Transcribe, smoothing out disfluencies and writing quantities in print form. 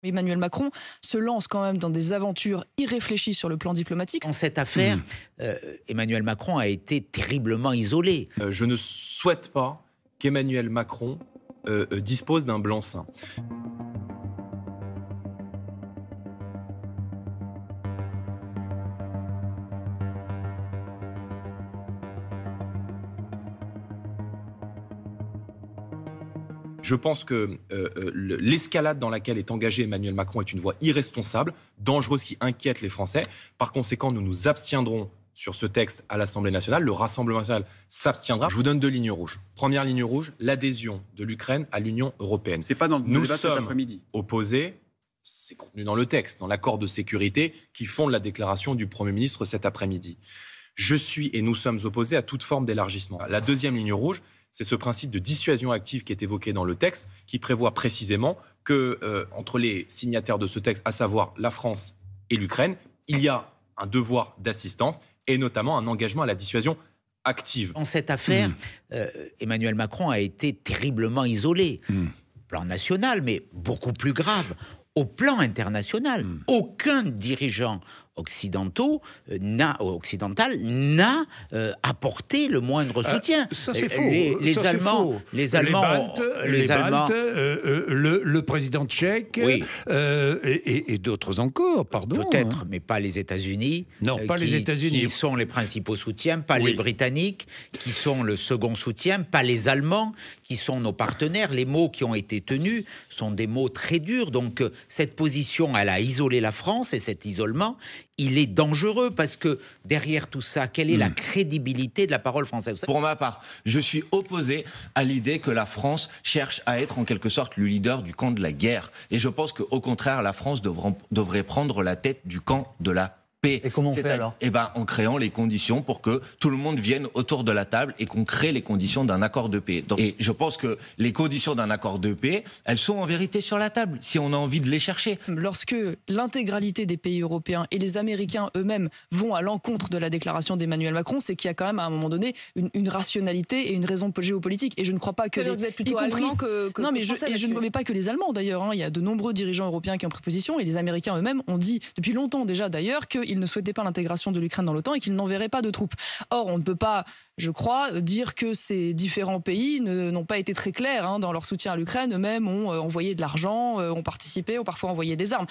Emmanuel Macron se lance quand même dans des aventures irréfléchies sur le plan diplomatique. Dans cette affaire, Emmanuel Macron a été terriblement isolé. Je ne souhaite pas qu'Emmanuel Macron dispose d'un blanc-seing. Je pense que l'escalade dans laquelle est engagé Emmanuel Macron est une voie irresponsable, dangereuse, qui inquiète les Français. Par conséquent, nous nous abstiendrons sur ce texte à l'Assemblée nationale. Le Rassemblement national s'abstiendra. Je vous donne 2 lignes rouges. Première ligne rouge, l'adhésion de l'Ukraine à l'Union européenne. C'est pas dans le débat cet après-midi. Nous sommes opposés, c'est contenu dans le texte, dans l'accord de sécurité qui fonde la déclaration du Premier ministre cet après-midi. Je suis et nous sommes opposés à toute forme d'élargissement. La deuxième ligne rouge, c'est ce principe de dissuasion active qui est évoqué dans le texte, qui prévoit précisément que entre les signataires de ce texte, à savoir la France et l'Ukraine, il y a un devoir d'assistance et notamment un engagement à la dissuasion active. Dans cette affaire, Emmanuel Macron a été terriblement isolé. Au plan national, mais beaucoup plus grave, au plan international. Aucun dirigeant occidental n'a apporté le moindre soutien. Ça c'est faux. Les Allemands, le président tchèque, oui. et d'autres encore, pardon. Peut-être, mais pas les États-Unis. Non, pas les États-Unis. Qui sont les principaux soutiens, pas les Britanniques, qui sont le second soutien, pas les Allemands, qui sont nos partenaires. Les mots qui ont été tenus sont des mots très durs. Donc cette position, elle a isolé la France, et cet isolement, il est dangereux parce que derrière tout ça, quelle est la crédibilité de la parole française? Pour ma part, je suis opposé à l'idée que la France cherche à être en quelque sorte le leader du camp de la guerre. Et je pense qu'au contraire, la France devrait prendre la tête du camp de la paix. Et comment on fait alors? Eh ben, en créant les conditions pour que tout le monde vienne autour de la table et qu'on crée les conditions d'un accord de paix. Et je pense que les conditions d'un accord de paix, elles sont en vérité sur la table, si on a envie de les chercher. Lorsque l'intégralité des pays européens et les Américains eux-mêmes vont à l'encontre de la déclaration d'Emmanuel Macron, c'est qu'il y a quand même à un moment donné une rationalité et une raison géopolitique. Et je ne crois pas que... Vous êtes plutôt allemand que non, mais français, je ne remets pas que les Allemands d'ailleurs. Il y a de nombreux dirigeants européens qui ont pris position, et les Américains eux-mêmes ont dit depuis longtemps déjà d'ailleurs qu'ils ne souhaitaient pas l'intégration de l'Ukraine dans l'OTAN et qu'ils n'enverraient pas de troupes. Or, on ne peut pas, je crois, dire que ces différents pays n'ont pas été très clairs dans leur soutien à l'Ukraine. Eux-mêmes ont envoyé de l'argent, ont participé, ont parfois envoyé des armes.